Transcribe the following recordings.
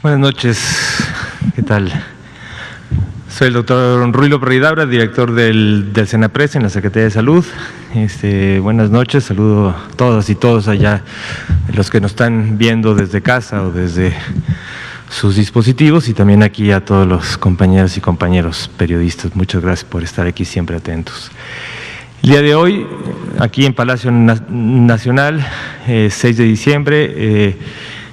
Buenas noches, ¿qué tal? Soy el doctor Ruy López Ridaura, director del Senapres en la Secretaría de Salud. Buenas noches, saludo a todas y todos allá, los que nos están viendo desde casa o desde sus dispositivos, y también aquí a todos los compañeras y compañeros periodistas. Muchas gracias por estar aquí siempre atentos. El día de hoy, aquí en Palacio Nacional, 6 de diciembre,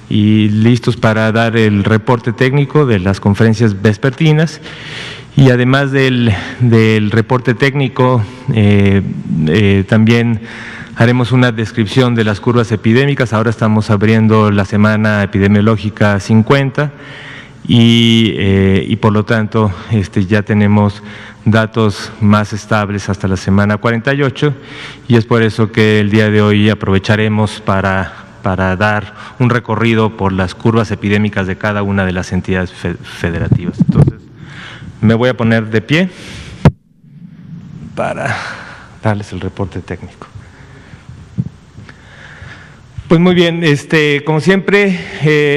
y listos para dar el reporte técnico de las conferencias vespertinas. Y además del reporte técnico, también haremos una descripción de las curvas epidémicas. Ahora estamos abriendo la semana epidemiológica 50 y por lo tanto ya tenemos datos más estables hasta la semana 48, y es por eso que el día de hoy aprovecharemos para dar un recorrido por las curvas epidémicas de cada una de las entidades federativas. Entonces, me voy a poner de pie para darles el reporte técnico. Pues muy bien, como siempre,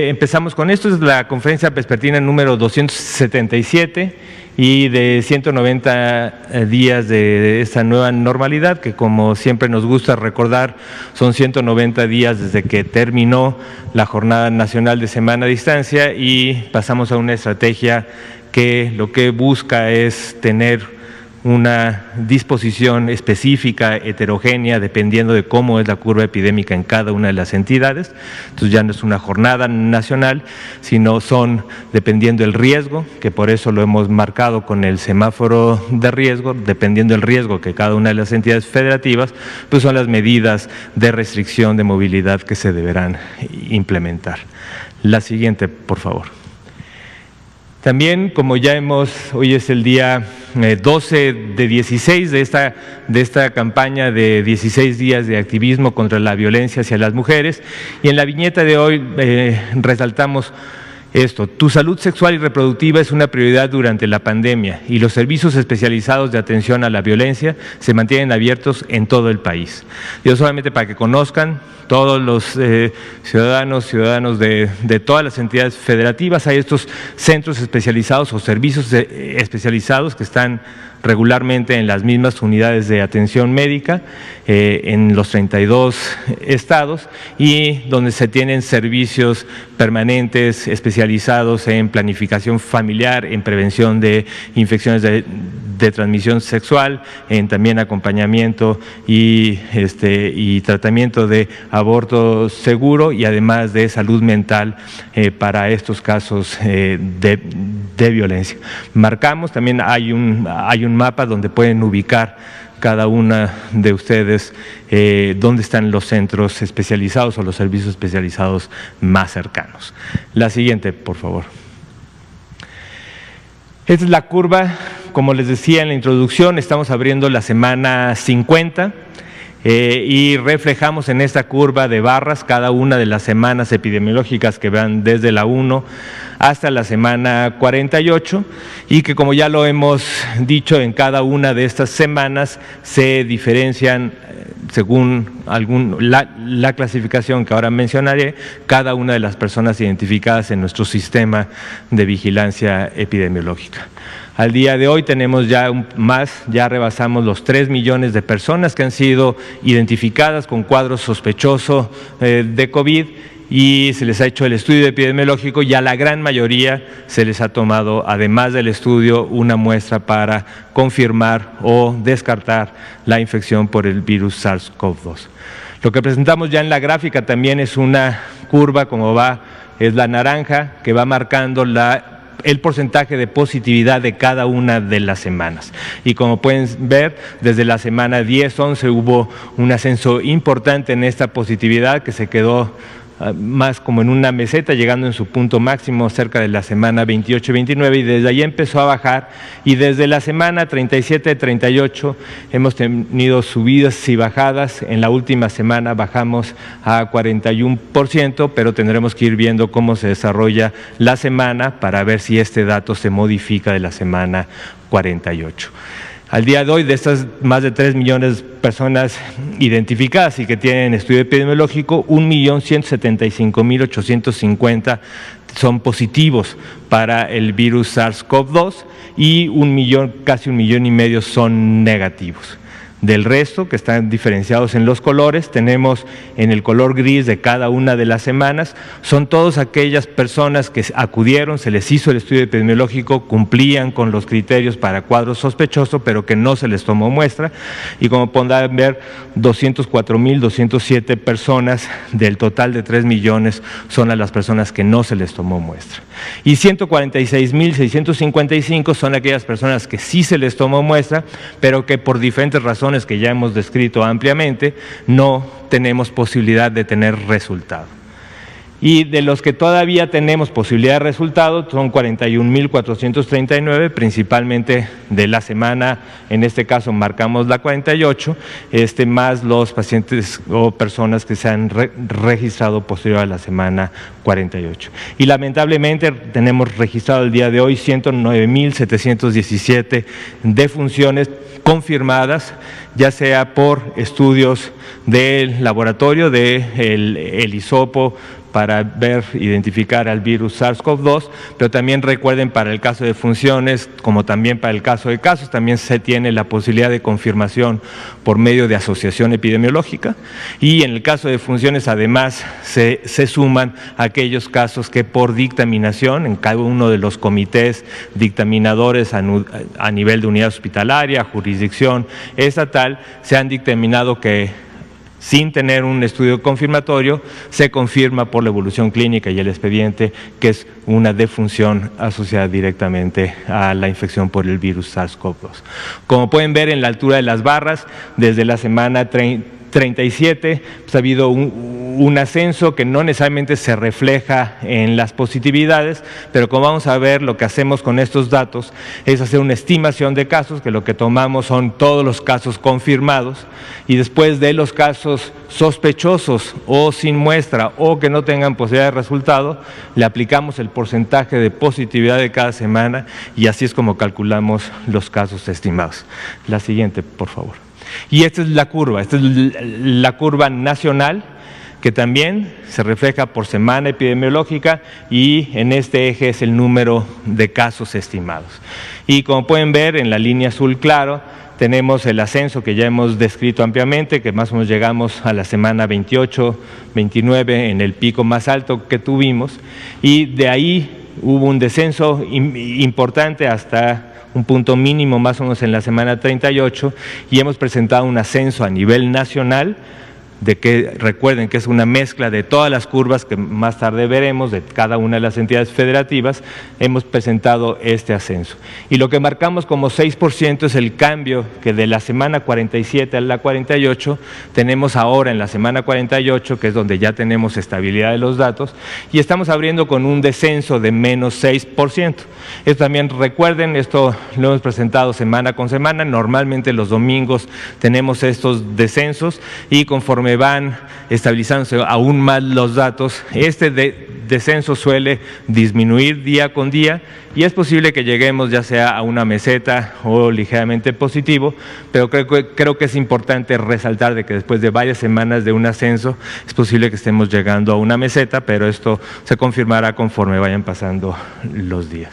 empezamos con esto. Es la conferencia vespertina número 277 y de 190 días de esta nueva normalidad, que como siempre nos gusta recordar, son 190 días desde que terminó la Jornada Nacional de Semana a Distancia y pasamos a una estrategia que lo que busca es tener una disposición específica, heterogénea, dependiendo de cómo es la curva epidémica en cada una de las entidades. Entonces ya no es una jornada nacional, sino son dependiendo del riesgo, que por eso lo hemos marcado con el semáforo de riesgo, dependiendo del riesgo que cada una de las entidades federativas, pues son las medidas de restricción de movilidad que se deberán implementar. La siguiente, por favor. También, como ya hoy es el día 12 de 16 de esta campaña de 16 días de activismo contra la violencia hacia las mujeres, y en la viñeta de hoy resaltamos esto: tu salud sexual y reproductiva es una prioridad durante la pandemia y los servicios especializados de atención a la violencia se mantienen abiertos en todo el país. Yo solamente para que conozcan, todos los ciudadanos de todas las entidades federativas, hay estos centros especializados o servicios especializados que están regularmente en las mismas unidades de atención médica en los 32 estados, y donde se tienen servicios permanentes especializados en planificación familiar, en prevención de infecciones de transmisión sexual, en también acompañamiento y tratamiento de aborto seguro, y además de salud mental para estos casos de violencia. Marcamos, también hay un mapa donde pueden ubicar cada una de ustedes dónde están los centros especializados o los servicios especializados más cercanos. La siguiente, por favor. Esta es la curva, como les decía en la introducción, estamos abriendo la semana 50 y reflejamos en esta curva de barras cada una de las semanas epidemiológicas que van desde la 1 hasta la semana 48, y que, como ya lo hemos dicho, en cada una de estas semanas se diferencian según la clasificación que ahora mencionaré, cada una de las personas identificadas en nuestro sistema de vigilancia epidemiológica. Al día de hoy tenemos ya ya rebasamos los 3 millones de personas que han sido identificadas con cuadro sospechoso de COVID, y se les ha hecho el estudio epidemiológico, y a la gran mayoría se les ha tomado, además del estudio, una muestra para confirmar o descartar la infección por el virus SARS-CoV-2. Lo que presentamos ya en la gráfica también es una curva, es la naranja, que va marcando el porcentaje de positividad de cada una de las semanas. Y como pueden ver, desde la semana 10-11 hubo un ascenso importante en esta positividad, que se quedó más como en una meseta, llegando en su punto máximo cerca de la semana 28-29, y desde ahí empezó a bajar, y desde la semana 37-38 hemos tenido subidas y bajadas. En la última semana bajamos a 41%, pero tendremos que ir viendo cómo se desarrolla la semana para ver si este dato se modifica de la semana 48. Al día de hoy, de estas más de 3 millones de personas identificadas y que tienen estudio epidemiológico, 1.175.850 son positivos para el virus SARS-CoV-2 y casi 1,5 millones son negativos. Del resto, que están diferenciados en los colores, tenemos en el color gris de cada una de las semanas, son todas aquellas personas que acudieron, se les hizo el estudio epidemiológico, cumplían con los criterios para cuadro sospechoso, pero que no se les tomó muestra, y como podrán ver, 204,207 personas del total de 3 millones son a las personas que no se les tomó muestra. Y 146,655 son aquellas personas que sí se les tomó muestra, pero que por diferentes razones que ya hemos descrito ampliamente, no tenemos posibilidad de tener resultado. Y de los que todavía tenemos posibilidad de resultado, son 41,439, principalmente de la semana, en este caso marcamos la 48, más los pacientes o personas que se han registrado posterior a la semana 48. Y lamentablemente tenemos registrado el día de hoy 109,717 defunciones confirmadas, ya sea por estudios del laboratorio, del hisopo, para identificar al virus SARS-CoV-2, pero también recuerden, para el caso de defunciones, como también para el caso de casos, también se tiene la posibilidad de confirmación por medio de asociación epidemiológica, y en el caso de defunciones además se suman aquellos casos que por dictaminación, en cada uno de los comités dictaminadores a nivel de unidad hospitalaria, jurisdicción estatal, se han dictaminado que sin tener un estudio confirmatorio, se confirma por la evolución clínica y el expediente que es una defunción asociada directamente a la infección por el virus SARS-CoV-2. Como pueden ver en la altura de las barras, desde la semana 37 pues ha habido un ascenso que no necesariamente se refleja en las positividades, pero como vamos a ver, lo que hacemos con estos datos es hacer una estimación de casos, que lo que tomamos son todos los casos confirmados, y después de los casos sospechosos o sin muestra o que no tengan posibilidad de resultado, le aplicamos el porcentaje de positividad de cada semana, y así es como calculamos los casos estimados. La siguiente, por favor. Y esta es la curva nacional, que también se refleja por semana epidemiológica, y en este eje es el número de casos estimados. Y como pueden ver, en la línea azul claro, tenemos el ascenso que ya hemos descrito ampliamente, que más o menos llegamos a la semana 28, 29 en el pico más alto que tuvimos, y de ahí hubo un descenso importante hasta un punto mínimo más o menos en la semana 38, y hemos presentado un ascenso a nivel nacional, de que recuerden que es una mezcla de todas las curvas que más tarde veremos de cada una de las entidades federativas. Hemos presentado este ascenso, y lo que marcamos como 6% es el cambio que de la semana 47 a la 48 tenemos ahora en la semana 48, que es donde ya tenemos estabilidad de los datos, y estamos abriendo con un descenso de menos 6%. Esto también recuerden, esto lo hemos presentado semana con semana, normalmente los domingos tenemos estos descensos, y conforme van estabilizándose aún más los datos, este descenso suele disminuir día con día, y es posible que lleguemos ya sea a una meseta o ligeramente positivo, pero creo que es importante resaltar de que después de varias semanas de un ascenso es posible que estemos llegando a una meseta, pero esto se confirmará conforme vayan pasando los días.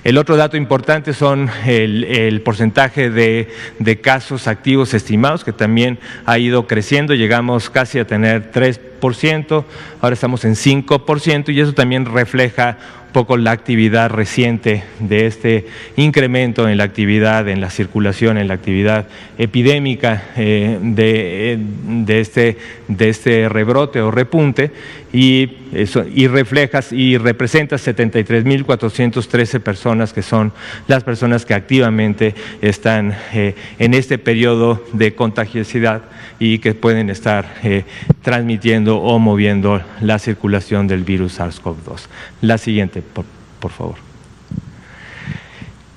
El otro dato importante son el porcentaje de casos activos estimados, que también ha ido creciendo. Llegamos casi a tener 3%, ahora estamos en 5%, y eso también refleja un poco la actividad reciente de este incremento en la actividad, en la circulación, en la actividad epidémica de este rebrote o repunte, y representa 73,413 personas, que son las personas que activamente están en este periodo de contagiosidad y que pueden estar transmitiendo o moviendo la circulación del virus SARS-CoV-2. La siguiente, por favor.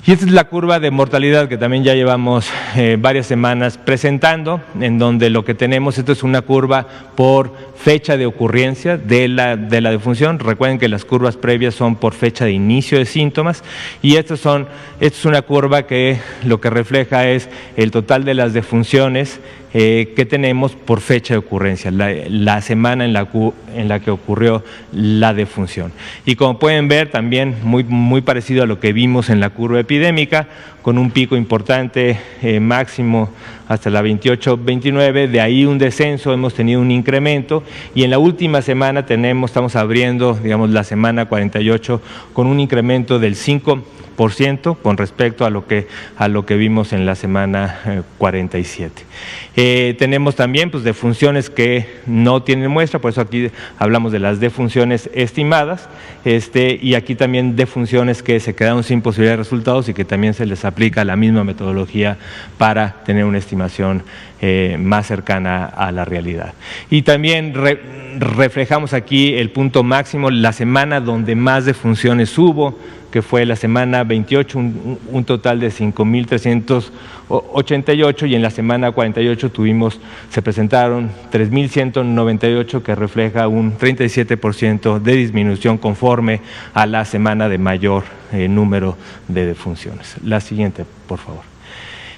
Y esta es la curva de mortalidad que también ya llevamos varias semanas presentando, en donde lo que tenemos, esto es una curva por fecha de ocurrencia de la defunción. Recuerden que las curvas previas son por fecha de inicio de síntomas, y esta es una curva que lo que refleja es el total de las defunciones que tenemos por fecha de ocurrencia, la semana en la que ocurrió la defunción. Y como pueden ver, también muy parecido a lo que vimos en la curva epidémica, con un pico importante máximo hasta la 28-29, de ahí un descenso, hemos tenido un incremento, y en la última semana estamos abriendo, digamos, la semana 48 con un incremento del 5% con respecto a lo que vimos en la semana 47. Tenemos también defunciones que no tienen muestra, por eso aquí hablamos de las defunciones estimadas, y aquí también defunciones que se quedaron sin posibilidad de resultados y que también se les aplica la misma metodología para tener una estimación más cercana a la realidad. Y también reflejamos aquí el punto máximo, la semana donde más defunciones hubo, que fue la semana 28, un total de 5.388, y en la semana 48 se presentaron 3.198, que refleja un 37% de disminución conforme a la semana de mayor número de defunciones. La siguiente, por favor.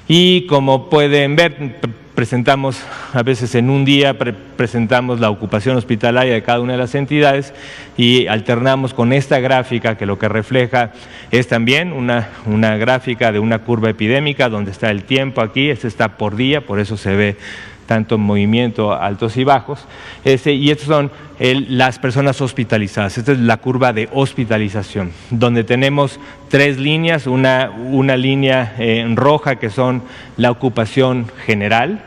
Y como pueden ver, presentamos a veces en un día, presentamos la ocupación hospitalaria de cada una de las entidades y alternamos con esta gráfica, que lo que refleja es también una gráfica de una curva epidémica donde está el tiempo aquí, este está por día, por eso se ve tanto movimiento altos y bajos, y estas son las personas hospitalizadas. Esta es la curva de hospitalización, donde tenemos tres líneas, una línea en roja que son la ocupación general,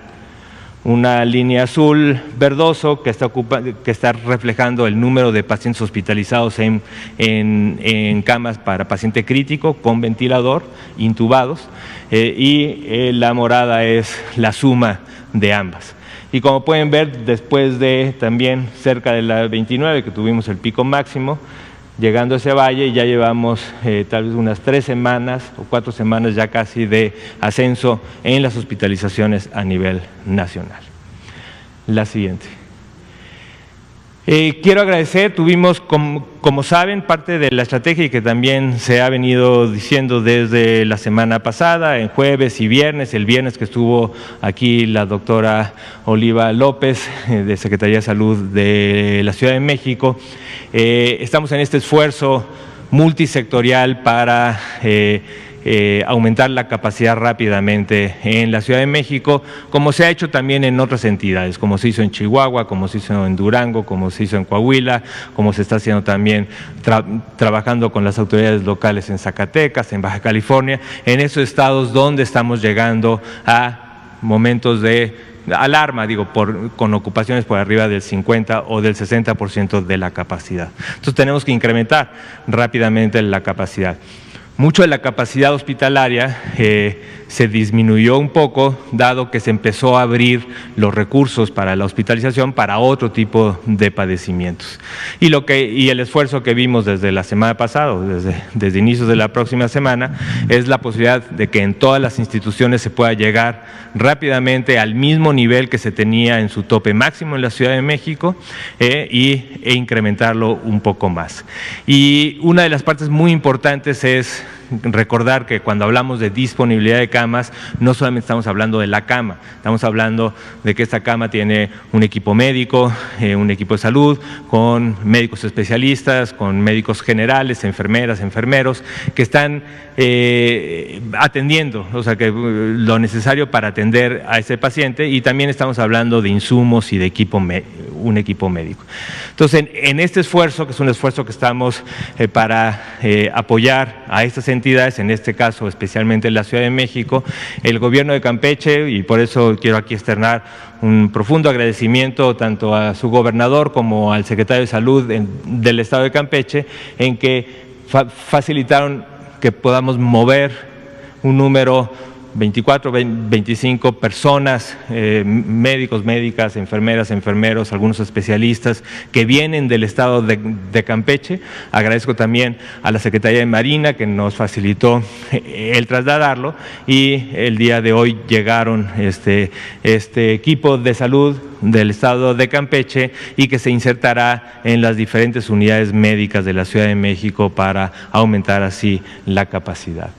una línea azul verdoso que está reflejando el número de pacientes hospitalizados en camas para paciente crítico con ventilador, intubados, y la morada es la suma de ambas. Y como pueden ver, después de también cerca de la 29, que tuvimos el pico máximo, llegando a ese valle, ya llevamos tal vez unas 3 semanas o 4 semanas ya casi de ascenso en las hospitalizaciones a nivel nacional. La siguiente. Quiero agradecer, tuvimos, como saben, parte de la estrategia y que también se ha venido diciendo desde la semana pasada, en jueves y viernes, el viernes que estuvo aquí la doctora Oliva López, de Secretaría de Salud de la Ciudad de México. Estamos en este esfuerzo multisectorial para aumentar la capacidad rápidamente en la Ciudad de México, como se ha hecho también en otras entidades, como se hizo en Chihuahua, como se hizo en Durango, como se hizo en Coahuila, como se está haciendo también trabajando con las autoridades locales en Zacatecas, en Baja California, en esos estados donde estamos llegando a momentos de alarma, con ocupaciones por arriba del 50 o del 60% de la capacidad. Entonces tenemos que incrementar rápidamente la capacidad. Mucho de la capacidad hospitalaria se disminuyó un poco, dado que se empezó a abrir los recursos para la hospitalización para otro tipo de padecimientos. Y el esfuerzo que vimos desde la semana pasada, desde inicios de la próxima semana, es la posibilidad de que en todas las instituciones se pueda llegar rápidamente al mismo nivel que se tenía en su tope máximo en la Ciudad de México e incrementarlo un poco más. Y una de las partes muy importantes es recordar que cuando hablamos de disponibilidad de camas, no solamente estamos hablando de la cama, estamos hablando de que esta cama tiene un equipo médico, un equipo de salud, con médicos especialistas, con médicos generales, enfermeras, enfermeros, que están atendiendo, o sea, que lo necesario para atender a ese paciente, y también estamos hablando de insumos y de un equipo médico. Entonces, en este esfuerzo, que es un esfuerzo que estamos para apoyar a estas entidades, en este caso especialmente en la Ciudad de México, el gobierno de Campeche, y por eso quiero aquí externar un profundo agradecimiento tanto a su gobernador como al secretario de Salud del Estado de Campeche, en que facilitaron que podamos mover un número 24, 25 personas, médicos, médicas, enfermeras, enfermeros, algunos especialistas que vienen del estado de Campeche. Agradezco también a la Secretaría de Marina que nos facilitó el trasladarlo, y el día de hoy llegaron este equipo de salud del estado de Campeche y que se insertará en las diferentes unidades médicas de la Ciudad de México para aumentar así la capacidad.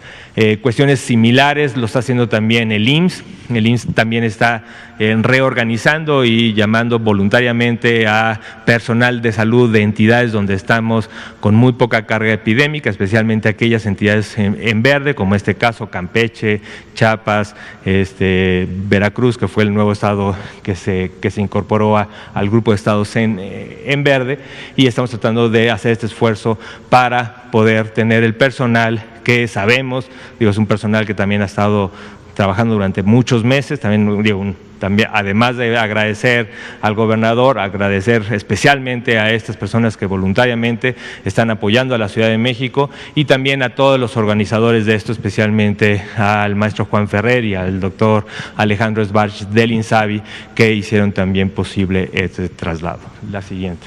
Cuestiones similares lo está haciendo también el IMSS. El IMSS también está reorganizando y llamando voluntariamente a personal de salud de entidades donde estamos con muy poca carga epidémica, especialmente aquellas entidades en verde, como este caso Campeche, Chiapas, Veracruz, que fue el nuevo estado que se incorporó al grupo de estados en verde, y estamos tratando de hacer este esfuerzo para poder tener el personal que sabemos, es un personal que también ha estado trabajando durante muchos meses, también además de agradecer al gobernador, agradecer especialmente a estas personas que voluntariamente están apoyando a la Ciudad de México y también a todos los organizadores de esto, especialmente al maestro Juan Ferrer y al doctor Alejandro Esbarch del INSABI, que hicieron también posible este traslado. La siguiente.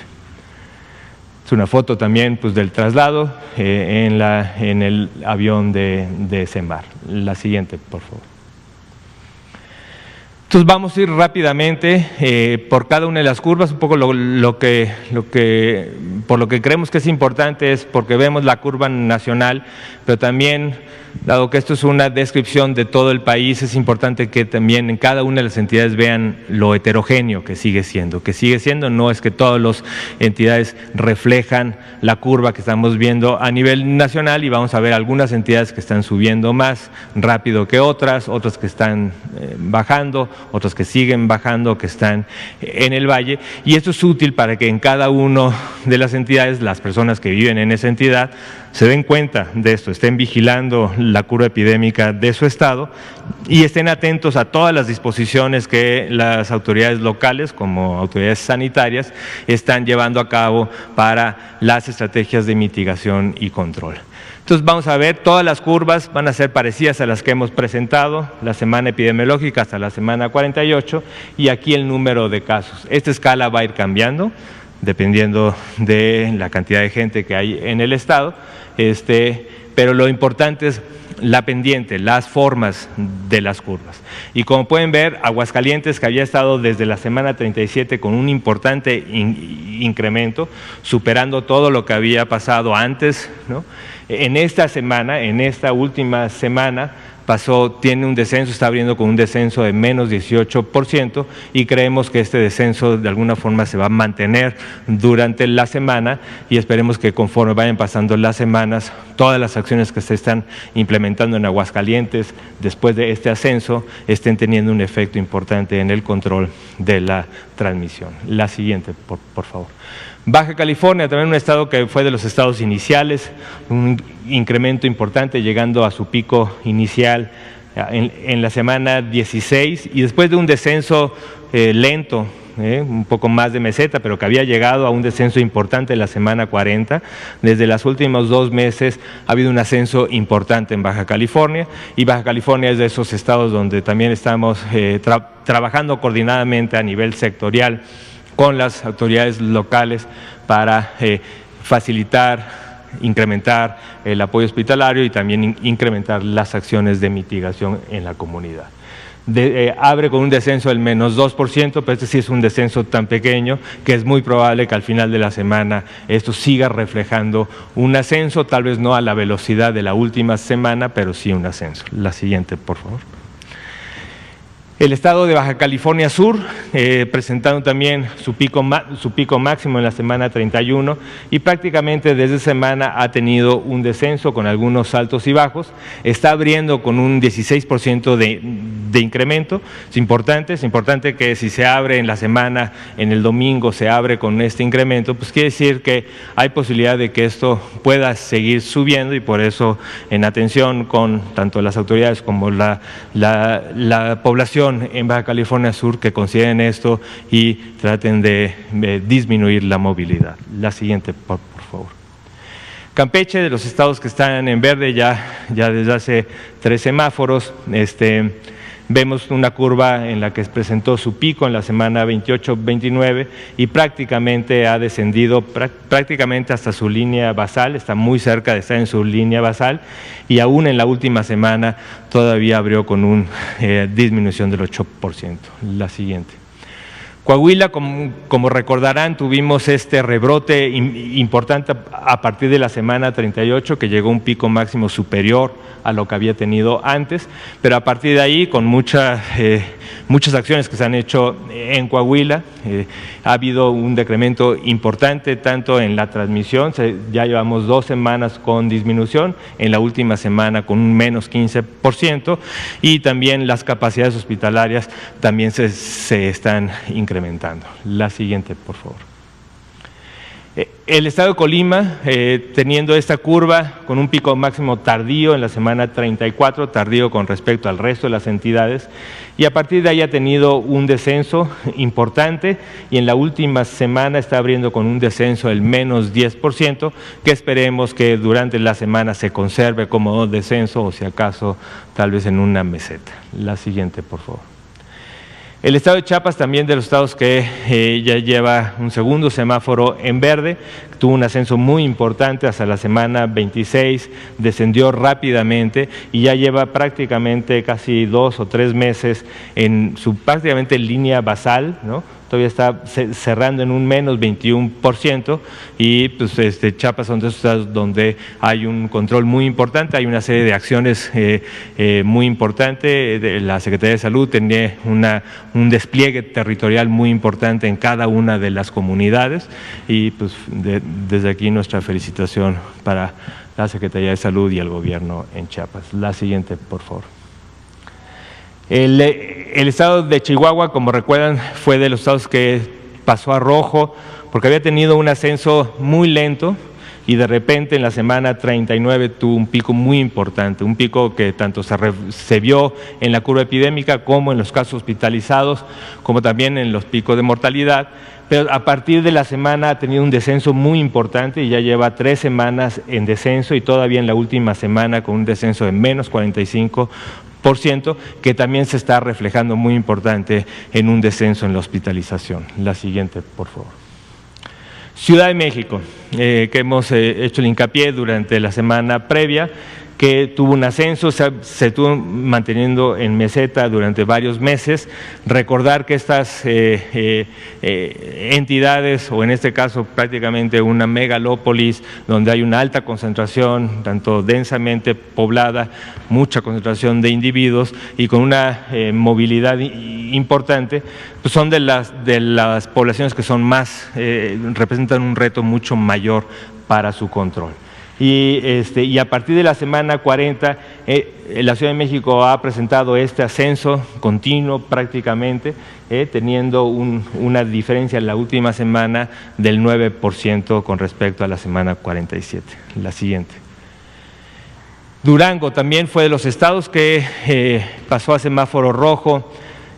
Es una foto también del traslado en el avión de Sembar. La siguiente, por favor. Entonces vamos a ir rápidamente por cada una de las curvas, un poco por lo que creemos que es importante es porque vemos la curva nacional, pero también, dado que esto es una descripción de todo el país, es importante que también en cada una de las entidades vean lo heterogéneo que sigue siendo, no es que todas las entidades reflejan la curva que estamos viendo a nivel nacional, y vamos a ver algunas entidades que están subiendo más rápido que otras que están bajando, otras que siguen bajando, que están en el valle, y esto es útil para que en cada una de las entidades, las personas que viven en esa entidad, se den cuenta de esto, estén vigilando la curva epidémica de su estado y estén atentos a todas las disposiciones que las autoridades locales, como autoridades sanitarias, están llevando a cabo para las estrategias de mitigación y control. Entonces vamos a ver, todas las curvas van a ser parecidas a las que hemos presentado, la semana epidemiológica hasta la semana 48, y aquí el número de casos. Esta escala va a ir cambiando dependiendo de la cantidad de gente que hay en el estado, pero lo importante es la pendiente, las formas de las curvas. Y como pueden ver, Aguascalientes, que había estado desde la semana 37 con un importante incremento, superando todo lo que había pasado antes, ¿no? En esta última semana, tiene un descenso, está abriendo con un descenso de menos 18%, y creemos que este descenso de alguna forma se va a mantener durante la semana, y esperemos que conforme vayan pasando las semanas, todas las acciones que se están implementando en Aguascalientes después de este ascenso estén teniendo un efecto importante en el control de la transmisión. La siguiente, por favor. Baja California, también un estado que fue de los estados iniciales, un incremento importante llegando a su pico inicial en la semana 16, y después de un descenso lento, un poco más de meseta, pero que había llegado a un descenso importante en la semana 40, desde los últimos 2 meses ha habido un ascenso importante en Baja California, y Baja California es de esos estados donde también estamos trabajando coordinadamente a nivel sectorial con las autoridades locales para facilitar, incrementar el apoyo hospitalario y también incrementar las acciones de mitigación en la comunidad. Abre con un descenso del menos 2%, pero este sí es un descenso tan pequeño que es muy probable que al final de la semana esto siga reflejando un ascenso, tal vez no a la velocidad de la última semana, pero sí un ascenso. La siguiente, por favor. El estado de Baja California Sur, presentaron también su pico máximo en la semana 31, y prácticamente desde esa semana ha tenido un descenso con algunos altos y bajos, está abriendo con un 16% de incremento. Es importante que si se abre en la semana, en el domingo se abre con este incremento, pues quiere decir que hay posibilidad de que esto pueda seguir subiendo, y por eso en atención con tanto las autoridades como la población en Baja California Sur, que consideren esto y traten de disminuir la movilidad. La siguiente, por favor. Campeche, de los estados que están en verde ya desde hace 3 semáforos, vemos una curva en la que presentó su pico en la semana 28-29 y prácticamente ha descendido prácticamente hasta su línea basal, está muy cerca de estar en su línea basal, y aún en la última semana todavía abrió con una disminución del 8%. La siguiente. Coahuila, como recordarán, tuvimos este rebrote importante a partir de la semana 38, que llegó a un pico máximo superior a lo que había tenido antes, pero a partir de ahí, con muchas acciones que se han hecho en Coahuila, ha habido un decremento importante tanto en la transmisión, ya llevamos 2 semanas con disminución, en la última semana con un menos 15%, y también las capacidades hospitalarias también se están incrementando. La siguiente, por favor. El estado de Colima, teniendo esta curva con un pico máximo tardío en la semana 34, tardío con respecto al resto de las entidades, y a partir de ahí ha tenido un descenso importante, y en la última semana está abriendo con un descenso del menos 10%, que esperemos que durante la semana se conserve como descenso, o si acaso tal vez en una meseta. La siguiente, por favor. El estado de Chiapas, también de los estados que ya lleva un segundo semáforo en verde, tuvo un ascenso muy importante hasta la semana 26, descendió rápidamente y ya lleva prácticamente casi 2 o 3 meses en su prácticamente línea basal, ¿no? Todavía está cerrando en un menos 21%, y pues Chiapas son de esos estados donde hay un control muy importante, hay una serie de acciones muy importante. La Secretaría de Salud tenía un despliegue territorial muy importante en cada una de las comunidades, y pues desde aquí nuestra felicitación para la Secretaría de Salud y el gobierno en Chiapas. La siguiente, por favor. El estado de Chihuahua, como recuerdan, fue de los estados que pasó a rojo porque había tenido un ascenso muy lento, y de repente en la semana 39 tuvo un pico muy importante, un pico que tanto se vio en la curva epidémica como en los casos hospitalizados, como también en los picos de mortalidad. Pero a partir de la semana ha tenido un descenso muy importante y ya lleva 3 semanas en descenso, y todavía en la última semana con un descenso de menos 45%, que también se está reflejando muy importante en un descenso en la hospitalización. La siguiente, por favor. Ciudad de México, que hemos hecho el hincapié durante la semana previa, que tuvo un ascenso, se estuvo manteniendo en meseta durante varios meses. Recordar que estas entidades, o en este caso prácticamente una megalópolis, donde hay una alta concentración, tanto densamente poblada, mucha concentración de individuos y con una movilidad importante, pues son de las poblaciones que son más, representan un reto mucho mayor para su control. Y a partir de la semana 40, la Ciudad de México ha presentado este ascenso continuo prácticamente, teniendo una diferencia en la última semana del 9% con respecto a la semana 47. La siguiente. Durango también fue de los estados que pasó a semáforo rojo,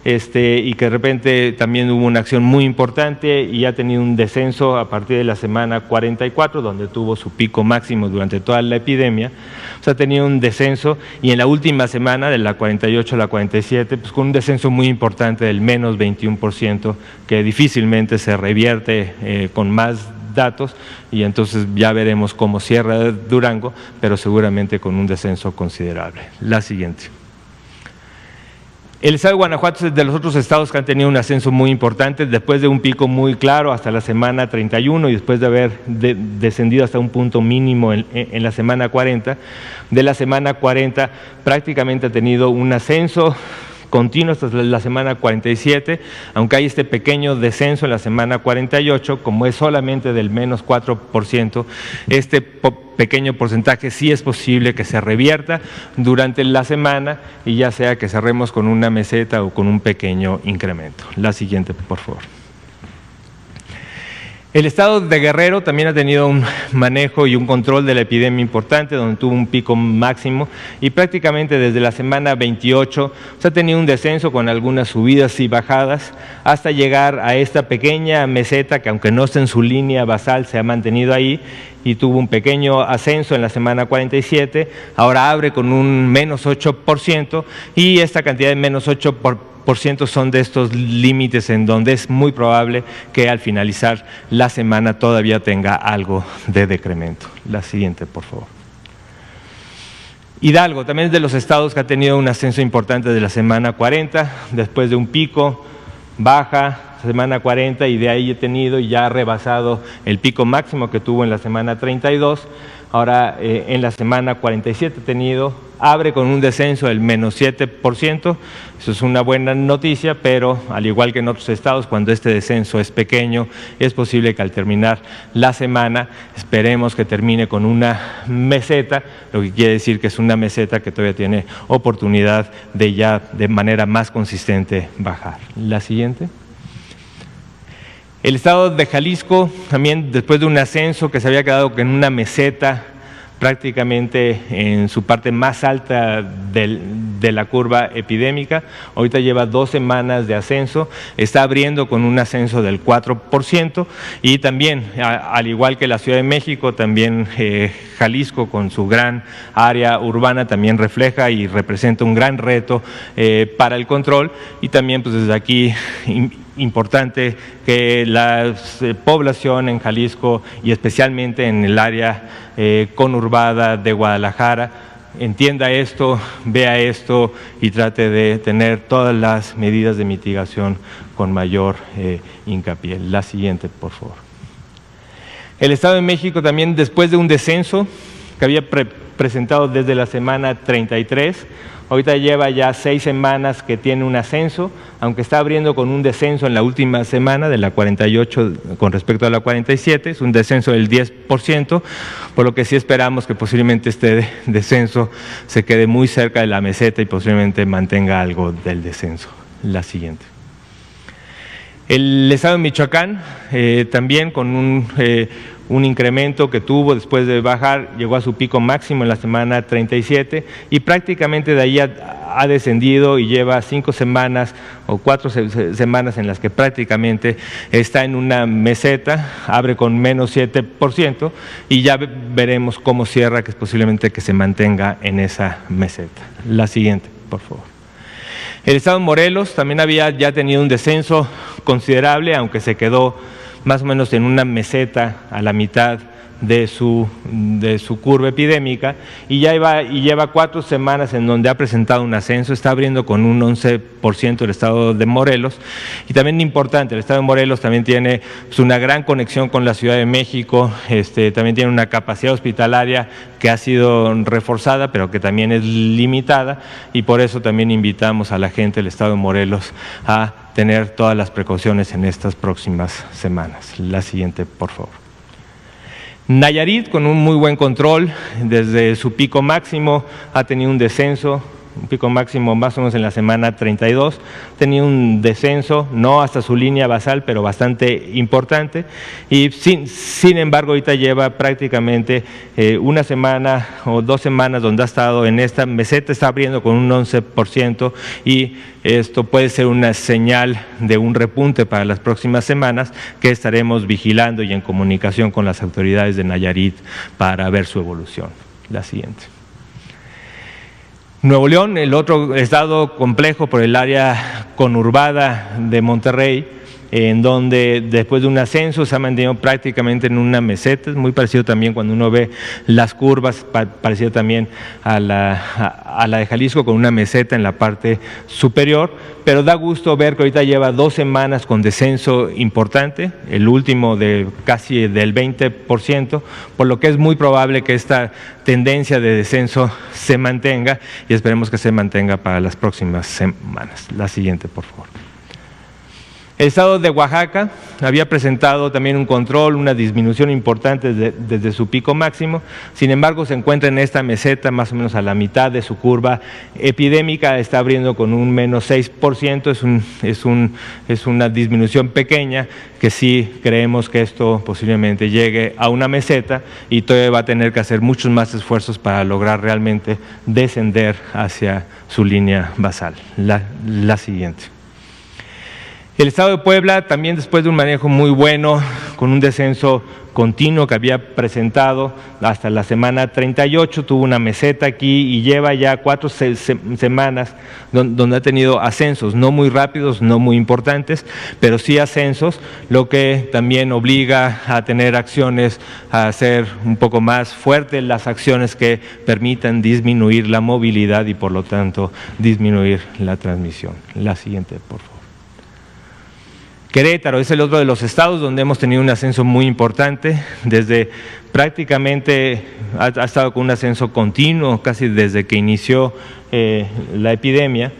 y que de repente también hubo una acción muy importante y ha tenido un descenso a partir de la semana 44, donde tuvo su pico máximo durante toda la epidemia. O sea, ha tenido un descenso, y en la última semana, de la 48 a la 47, pues con un descenso muy importante del menos 21%, que difícilmente se revierte con más datos, y entonces ya veremos cómo cierra Durango, pero seguramente con un descenso considerable. La siguiente. El estado de Guanajuato es de los otros estados que han tenido un ascenso muy importante, después de un pico muy claro hasta la semana 31 y después de haber descendido hasta un punto mínimo en la semana 40. De la semana 40 prácticamente ha tenido un ascenso continuo hasta la semana 47, aunque hay este pequeño descenso en la semana 48, como es solamente del menos 4%, este pequeño porcentaje sí es posible que se revierta durante la semana, y ya sea que cerremos con una meseta o con un pequeño incremento. La siguiente, por favor. El estado de Guerrero también ha tenido un manejo y un control de la epidemia importante, donde tuvo un pico máximo, y prácticamente desde la semana 28 se ha tenido un descenso con algunas subidas y bajadas hasta llegar a esta pequeña meseta que, aunque no está en su línea basal, se ha mantenido ahí, y tuvo un pequeño ascenso en la semana 47, ahora abre con un menos 8%, y esta cantidad de menos 8% son de estos límites en donde es muy probable que al finalizar la semana todavía tenga algo de decremento. La siguiente, por favor. Hidalgo también es de los estados que ha tenido un ascenso importante de la semana 40, después de un pico, baja, semana 40 y de ahí he tenido y ya ha rebasado el pico máximo que tuvo en la semana 32. Ahora en la semana 47 abre con un descenso del menos 7%, eso es una buena noticia, pero al igual que en otros estados, cuando este descenso es pequeño, es posible que al terminar la semana, esperemos que termine con una meseta, lo que quiere decir que es una meseta que todavía tiene oportunidad de ya de manera más consistente bajar. La siguiente. El estado de Jalisco, también después de un ascenso que se había quedado en una meseta prácticamente en su parte más alta de la curva epidémica, ahorita lleva 2 semanas de ascenso, está abriendo con un ascenso del 4% y también, al igual que la Ciudad de México, también Jalisco con su gran área urbana también refleja y representa un gran reto para el control y también pues desde aquí importante que la población en Jalisco y especialmente en el área conurbada de Guadalajara entienda esto, vea esto y trate de tener todas las medidas de mitigación con mayor hincapié. La siguiente, por favor. El Estado de México también, después de un descenso que había presentado desde la semana 33, ahorita lleva ya 6 semanas que tiene un ascenso, aunque está abriendo con un descenso en la última semana de la 48 con respecto a la 47, es un descenso del 10%, por lo que sí esperamos que posiblemente este descenso se quede muy cerca de la meseta y posiblemente mantenga algo del descenso. La siguiente. El estado de Michoacán también con un incremento que tuvo después de bajar, llegó a su pico máximo en la semana 37 y prácticamente de ahí ha descendido y lleva 5 semanas o 4 semanas en las que prácticamente está en una meseta, abre con menos 7% y ya veremos cómo cierra, que es posiblemente que se mantenga en esa meseta. La siguiente, por favor. El estado de Morelos también había ya tenido un descenso considerable, aunque se quedó más o menos en una meseta a la mitad de su curva epidémica y lleva 4 semanas en donde ha presentado un ascenso, está abriendo con un 11% el estado de Morelos y también importante, el estado de Morelos también tiene pues, una gran conexión con la Ciudad de México, también tiene una capacidad hospitalaria que ha sido reforzada pero que también es limitada y por eso también invitamos a la gente del estado de Morelos a tener todas las precauciones en estas próximas semanas. La siguiente, por favor. Nayarit con un muy buen control, desde su pico máximo ha tenido un descenso, un pico máximo más o menos en la semana 32, tenía un descenso, no hasta su línea basal, pero bastante importante, y sin embargo ahorita lleva prácticamente una semana o 2 semanas donde ha estado en esta meseta, está abriendo con un 11% y esto puede ser una señal de un repunte para las próximas semanas que estaremos vigilando y en comunicación con las autoridades de Nayarit para ver su evolución. La siguiente. Nuevo León, el otro estado complejo por el área conurbada de Monterrey, en donde después de un ascenso se ha mantenido prácticamente en una meseta, es muy parecido también cuando uno ve las curvas, parecido también a la de Jalisco con una meseta en la parte superior, pero da gusto ver que ahorita lleva 2 semanas con descenso importante, el último de casi del 20%, por lo que es muy probable que esta tendencia de descenso se mantenga y esperemos que se mantenga para las próximas semanas. La siguiente, por favor. El estado de Oaxaca había presentado también un control, una disminución importante desde su pico máximo, sin embargo se encuentra en esta meseta más o menos a la mitad de su curva epidémica, está abriendo con un menos 6%, es una disminución pequeña que sí creemos que esto posiblemente llegue a una meseta y todavía va a tener que hacer muchos más esfuerzos para lograr realmente descender hacia su línea basal. La siguiente. El estado de Puebla también después de un manejo muy bueno, con un descenso continuo que había presentado hasta la semana 38, tuvo una meseta aquí y lleva ya 4 semanas donde ha tenido ascensos, no muy rápidos, no muy importantes, pero sí ascensos, lo que también obliga a tener acciones, a hacer un poco más fuertes las acciones que permitan disminuir la movilidad y por lo tanto disminuir la transmisión. La siguiente, por favor. Querétaro es el otro de los estados donde hemos tenido un ascenso muy importante, desde prácticamente ha estado con un ascenso continuo, casi desde que inició la epidemia.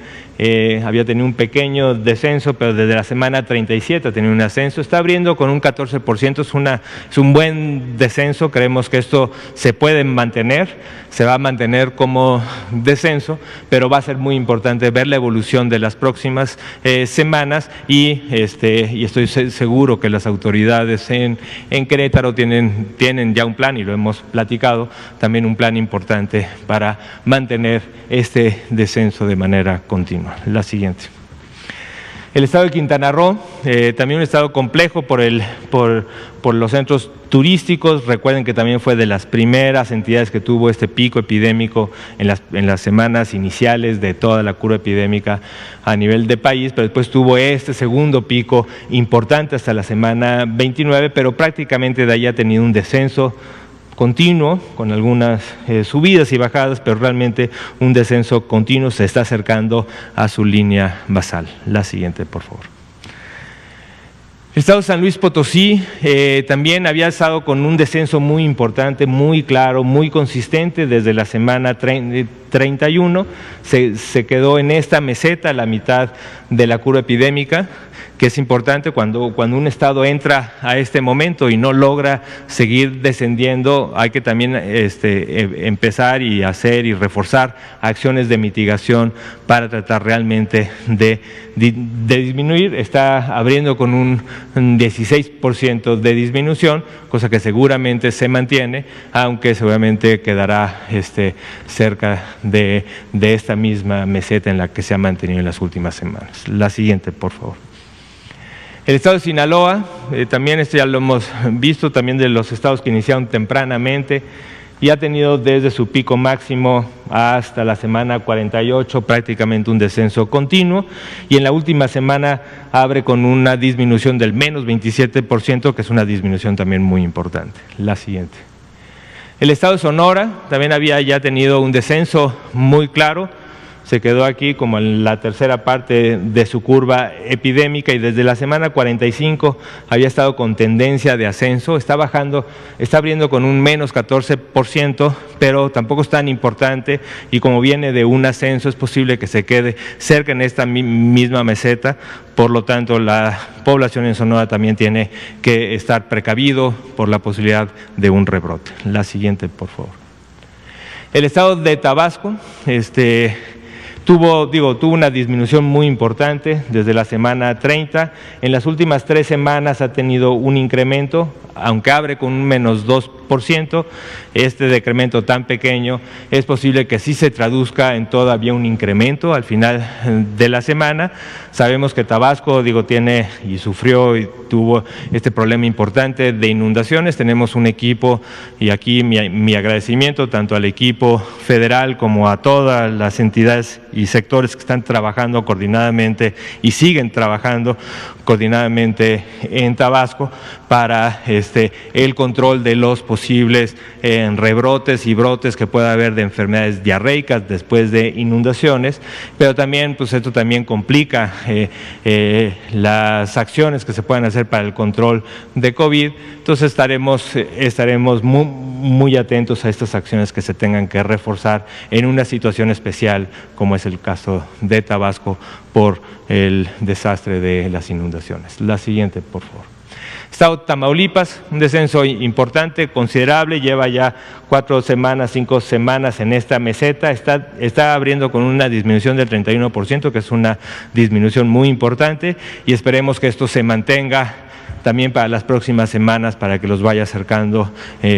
Había tenido un pequeño descenso, pero desde la semana 37 ha tenido un ascenso, está abriendo con un 14%, es un buen descenso, creemos que esto se puede mantener, se va a mantener como descenso, pero va a ser muy importante ver la evolución de las próximas semanas y estoy seguro que las autoridades en Querétaro tienen ya un plan, y lo hemos platicado, también un plan importante para mantener este descenso de manera continua. La siguiente. El estado de Quintana Roo, también un estado complejo por los centros turísticos. Recuerden que también fue de las primeras entidades que tuvo este pico epidémico en las semanas iniciales de toda la curva epidémica a nivel de país, pero después tuvo este segundo pico importante hasta la semana 29, pero prácticamente de ahí ha tenido un descenso continuo, con algunas subidas y bajadas, pero realmente un descenso continuo, se está acercando a su línea basal. La siguiente, por favor. El estado de San Luis Potosí también había estado con un descenso muy importante, muy claro, muy consistente desde la semana 31, se quedó en esta meseta, la mitad de la curva epidémica, que es importante cuando un estado entra a este momento y no logra seguir descendiendo, hay que también empezar y hacer y reforzar acciones de mitigación para tratar realmente de disminuir. Está abriendo con un 16% de disminución, cosa que seguramente se mantiene, aunque seguramente quedará cerca de esta misma meseta en la que se ha mantenido en las últimas semanas. La siguiente, por favor. El estado de Sinaloa, también ya lo hemos visto, también de los estados que iniciaron tempranamente, y ha tenido desde su pico máximo hasta la semana 48 prácticamente un descenso continuo, y en la última semana abre con una disminución del menos 27%, que es una disminución también muy importante. La siguiente. El estado de Sonora también había ya tenido un descenso muy claro, se quedó aquí como en la tercera parte de su curva epidémica y desde la semana 45 había estado con tendencia de ascenso, está bajando, está abriendo con un menos 14%, pero tampoco es tan importante y como viene de un ascenso es posible que se quede cerca en esta misma meseta, por lo tanto la población en Sonora también tiene que estar precavido por la posibilidad de un rebrote. La siguiente, por favor. El estado de Tabasco, tuvo una disminución muy importante desde la semana 30, en las últimas 3 semanas ha tenido un incremento, aunque abre con un menos 2%, este decremento tan pequeño es posible que sí se traduzca en todavía un incremento al final de la semana. Sabemos que Tabasco, tiene y sufrió y tuvo este problema importante de inundaciones, tenemos un equipo y aquí mi agradecimiento tanto al equipo federal como a todas las entidades y sectores que están trabajando coordinadamente y siguen trabajando coordinadamente en Tabasco para el control de los posibles rebrotes y brotes que pueda haber de enfermedades diarreicas después de inundaciones, pero también esto también complica las acciones que se puedan hacer para el control de COVID. Entonces estaremos muy atentos a estas acciones que se tengan que reforzar en una situación especial como es el caso de Tabasco por el desastre de las inundaciones. La siguiente, por favor. Estado de Tamaulipas, un descenso importante, considerable, lleva ya 4 semanas, 5 semanas en esta meseta, está abriendo con una disminución del 31%, que es una disminución muy importante, y esperemos que esto se mantenga también para las próximas semanas para que los vaya acercando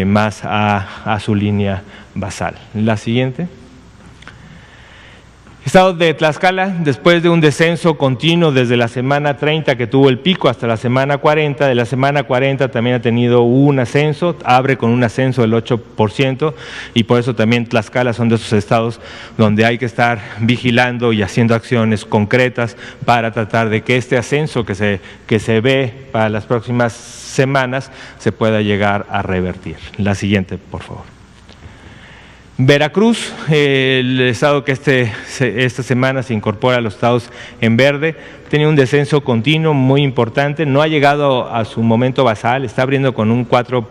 más a su línea basal. La siguiente. Estado de Tlaxcala, después de un descenso continuo desde la semana 30 que tuvo el pico hasta la semana 40, de la semana 40 también ha tenido un ascenso, abre con un ascenso del 8% y por eso también Tlaxcala son de esos estados donde hay que estar vigilando y haciendo acciones concretas para tratar de que este ascenso que se ve para las próximas semanas se pueda llegar a revertir. La siguiente, por favor. Veracruz, el estado que esta semana se incorpora a los estados en verde, tiene un descenso continuo muy importante, no ha llegado a su momento basal, está abriendo con un 4%,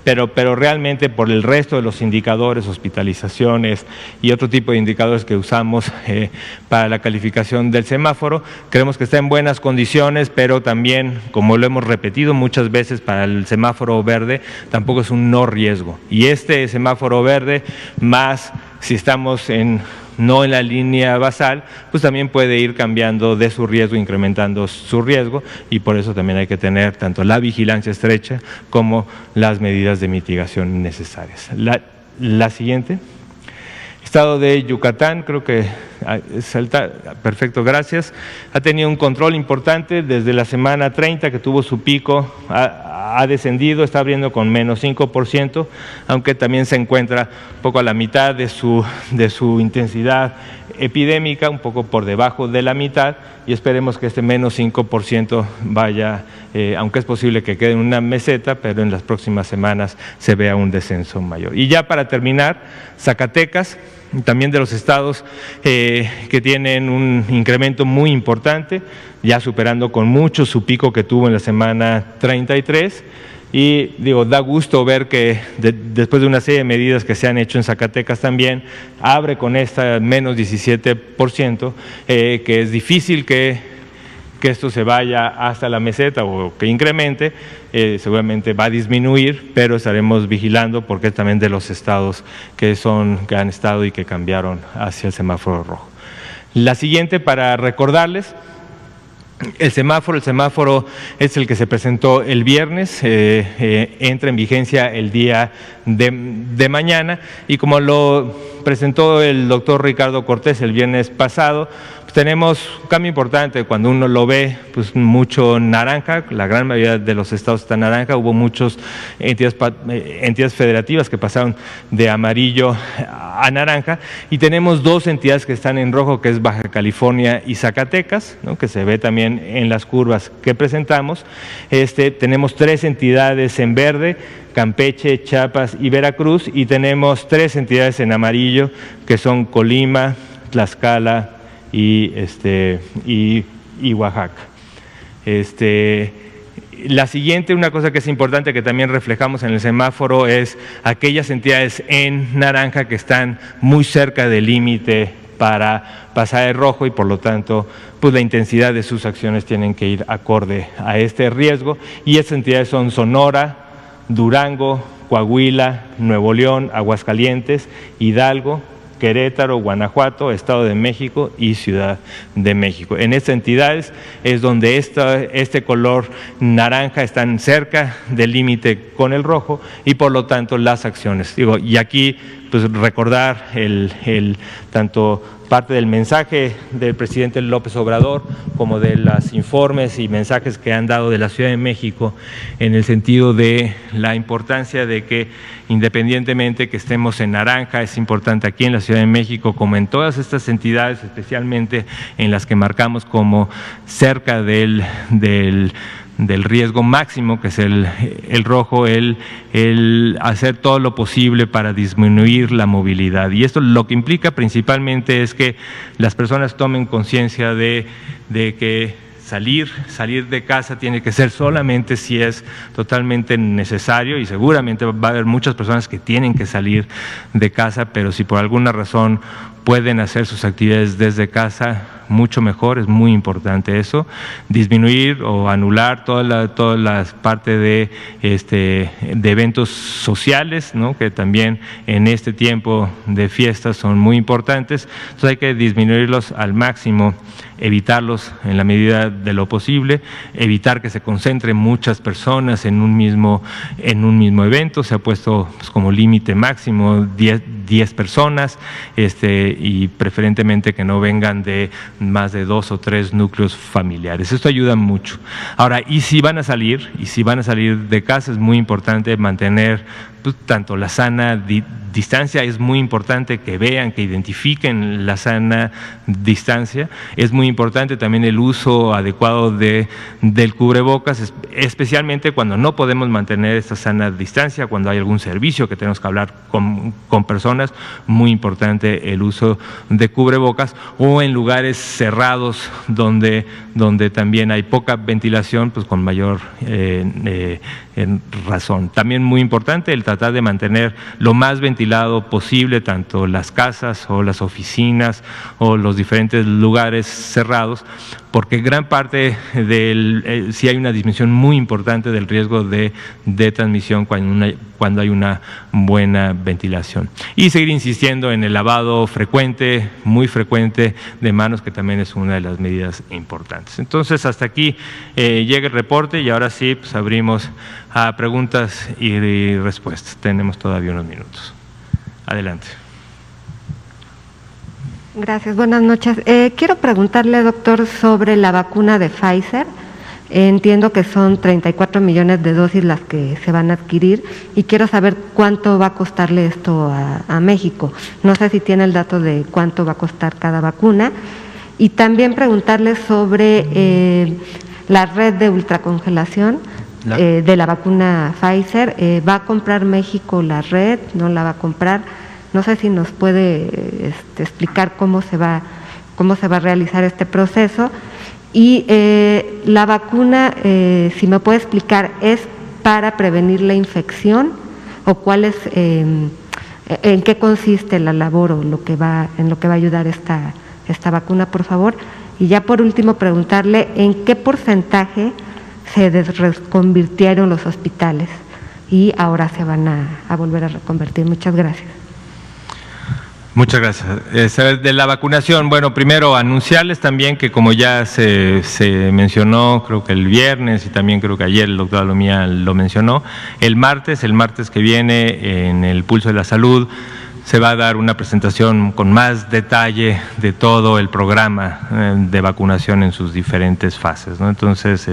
pero realmente por el resto de los indicadores, hospitalizaciones y otro tipo de indicadores que usamos para la calificación del semáforo, creemos que está en buenas condiciones, pero también, como lo hemos repetido muchas veces, para el semáforo verde tampoco es un no riesgo. Y este semáforo verde, más si estamos no en la línea basal, pues también puede ir cambiando de su riesgo, incrementando su riesgo, y por eso también hay que tener tanto la vigilancia estrecha como las medidas de mitigación necesarias. La siguiente. Estado de Yucatán, creo que salta, perfecto, gracias. Ha tenido un control importante desde la semana 30 que tuvo su pico, ha descendido, está abriendo con menos 5%, aunque también se encuentra un poco a la mitad de su intensidad epidémica, un poco por debajo de la mitad, y esperemos que este menos 5% vaya, aunque es posible que quede en una meseta, pero en las próximas semanas se vea un descenso mayor. Y ya para terminar, Zacatecas, también de los estados que tienen un incremento muy importante, ya superando con mucho su pico que tuvo en la semana 33, y da gusto ver que después de una serie de medidas que se han hecho en Zacatecas también, abre con esta menos 17%, que es difícil que esto se vaya hasta la meseta o que incremente, seguramente va a disminuir, pero estaremos vigilando porque es también de los estados que han estado y que cambiaron hacia el semáforo rojo. La siguiente, para recordarles, el semáforo es el que se presentó el viernes, entra en vigencia el día de mañana, y como lo presentó el doctor Ricardo Cortés el viernes pasado, tenemos un cambio importante. Cuando uno lo ve, pues mucho naranja, la gran mayoría de los estados está naranja, hubo muchas entidades federativas que pasaron de amarillo a naranja, y tenemos dos entidades que están en rojo, que es Baja California y Zacatecas, ¿no?, que se ve también en las curvas que presentamos. Tenemos tres entidades en verde, Campeche, Chiapas y Veracruz, y tenemos tres entidades en amarillo, que son Colima, Tlaxcala y Oaxaca. La siguiente, una cosa que es importante que también reflejamos en el semáforo, es aquellas entidades en naranja que están muy cerca del límite para pasar el rojo, y por lo tanto pues la intensidad de sus acciones tienen que ir acorde a este riesgo, y esas entidades son Sonora, Durango, Coahuila, Nuevo León, Aguascalientes, Hidalgo, Querétaro, Guanajuato, Estado de México y Ciudad de México. En estas entidades es donde este color naranja están cerca del límite con el rojo, y por lo tanto las acciones. Y aquí pues recordar tanto parte del mensaje del presidente López Obrador como de los informes y mensajes que han dado de la Ciudad de México, en el sentido de la importancia de que, independientemente que estemos en naranja, es importante aquí en la Ciudad de México, como en todas estas entidades, especialmente en las que marcamos como cerca del riesgo máximo, que es el rojo, el hacer todo lo posible para disminuir la movilidad. Y esto lo que implica principalmente es que las personas tomen conciencia de que salir de casa tiene que ser solamente si es totalmente necesario, y seguramente va a haber muchas personas que tienen que salir de casa, pero si por alguna razón pueden hacer sus actividades desde casa, mucho mejor. Es muy importante eso, disminuir o anular toda la parte de eventos sociales, ¿no?, que también en este tiempo de fiestas son muy importantes. Entonces hay que disminuirlos al máximo, evitarlos en la medida de lo posible, evitar que se concentren muchas personas en un mismo evento. Se ha puesto pues como límite máximo 10 personas, y preferentemente que no vengan de más de 2 o 3 núcleos familiares. Esto ayuda mucho. Ahora, y si van a salir de casa, es muy importante mantener pues, tanto la sana distancia. Es muy importante que vean, que identifiquen la sana distancia. Es muy importante también el uso adecuado del cubrebocas, especialmente cuando no podemos mantener esta sana distancia, cuando hay algún servicio que tenemos que hablar con personas. Muy importante el uso de cubrebocas, o en lugares cerrados donde también hay poca ventilación, pues con mayor razón. También muy importante el tratar de mantener lo más ventilado posible tanto las casas o las oficinas o los diferentes lugares cerrados, porque gran parte sí hay una disminución muy importante del riesgo de transmisión cuando hay una buena ventilación. Y seguir insistiendo en el lavado frecuente, muy frecuente de manos, que también es una de las medidas importantes. Entonces, hasta aquí llega el reporte, y ahora sí, pues abrimos a preguntas y respuestas. Tenemos todavía unos minutos. Adelante. Gracias, buenas noches. Quiero preguntarle, doctor, sobre la vacuna de Pfizer. Entiendo que son 34 millones de dosis las que se van a adquirir, y quiero saber cuánto va a costarle esto a México. No sé si tiene el dato de cuánto va a costar cada vacuna. Y también preguntarle sobre la red de ultracongelación de la vacuna Pfizer. ¿Va a comprar México la red? ¿No la va a comprar? No sé si nos puede explicar cómo se va a realizar este proceso. Y la vacuna, si me puede explicar, ¿es para prevenir la infección o cuál es, en qué consiste la labor o en lo que va a ayudar esta vacuna, por favor? Y ya por último preguntarle en qué porcentaje se reconvirtieron los hospitales y ahora se van a volver a reconvertir. Muchas gracias. Muchas gracias. De la vacunación, bueno, primero anunciarles también que, como ya se mencionó, creo que el viernes, y también creo que ayer el doctor Alomía lo mencionó, el martes que viene, en el Pulso de la Salud, se va a dar una presentación con más detalle de todo el programa de vacunación en sus diferentes fases, ¿no? Entonces,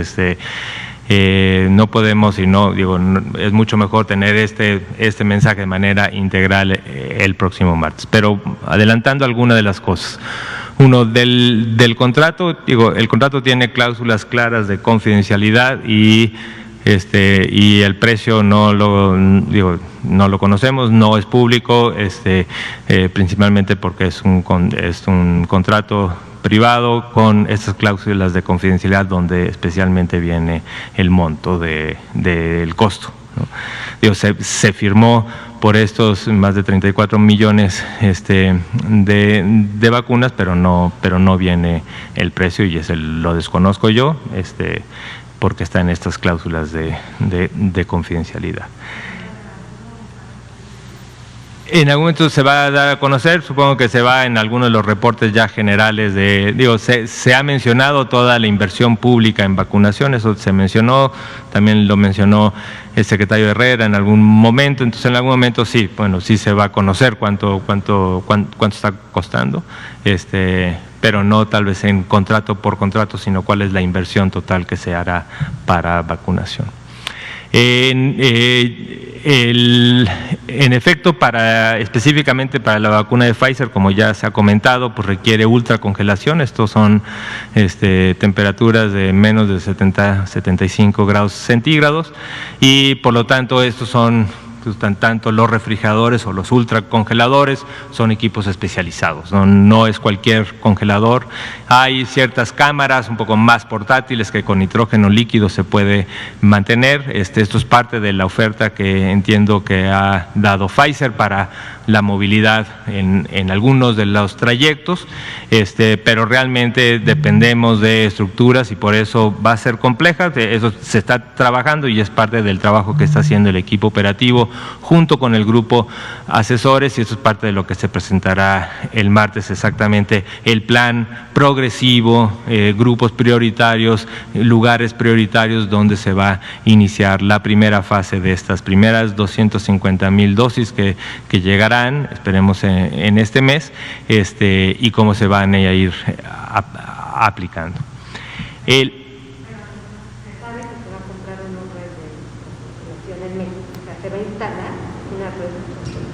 no podemos, es mucho mejor tener este mensaje de manera integral el próximo martes. Pero adelantando alguna de las cosas. Uno, del contrato, el contrato tiene cláusulas claras de confidencialidad y el precio no lo conocemos, no es público, principalmente porque es un contrato privado con estas cláusulas de confidencialidad, donde especialmente viene el monto del costo, ¿no? Se firmó por estos más de 34 millones de vacunas, pero no viene el precio, y lo desconozco yo, porque está en estas cláusulas de confidencialidad. En algún momento se va a dar a conocer, supongo que se va en algunos de los reportes ya generales se ha mencionado toda la inversión pública en vacunación, eso se mencionó, también lo mencionó el secretario Herrera en algún momento. Entonces, en algún momento sí se va a conocer cuánto está costando, pero no tal vez en contrato por contrato, sino cuál es la inversión total que se hará para vacunación. En efecto, específicamente para la vacuna de Pfizer, como ya se ha comentado, pues requiere ultracongelación. Estos son temperaturas de menos de 75 grados centígrados, y por lo tanto estos son tanto los refrigeradores o los ultracongeladores son equipos especializados, no es cualquier congelador. Hay ciertas cámaras un poco más portátiles que con nitrógeno líquido se puede mantener. Esto es parte de la oferta que entiendo que ha dado Pfizer para la movilidad en algunos de los trayectos, pero realmente dependemos de estructuras y por eso va a ser compleja. Eso se está trabajando y es parte del trabajo que está haciendo el equipo operativo junto con el grupo asesores, y eso es parte de lo que se presentará el martes, exactamente el plan progresivo, grupos prioritarios, lugares prioritarios donde se va a iniciar la primera fase de estas primeras 250,000 dosis que llegarán, esperemos en este mes, y cómo se van a ir aplicando. ¿Se sabe que se va a comprar una red de congelación en México? O sea, ¿se va a instalar?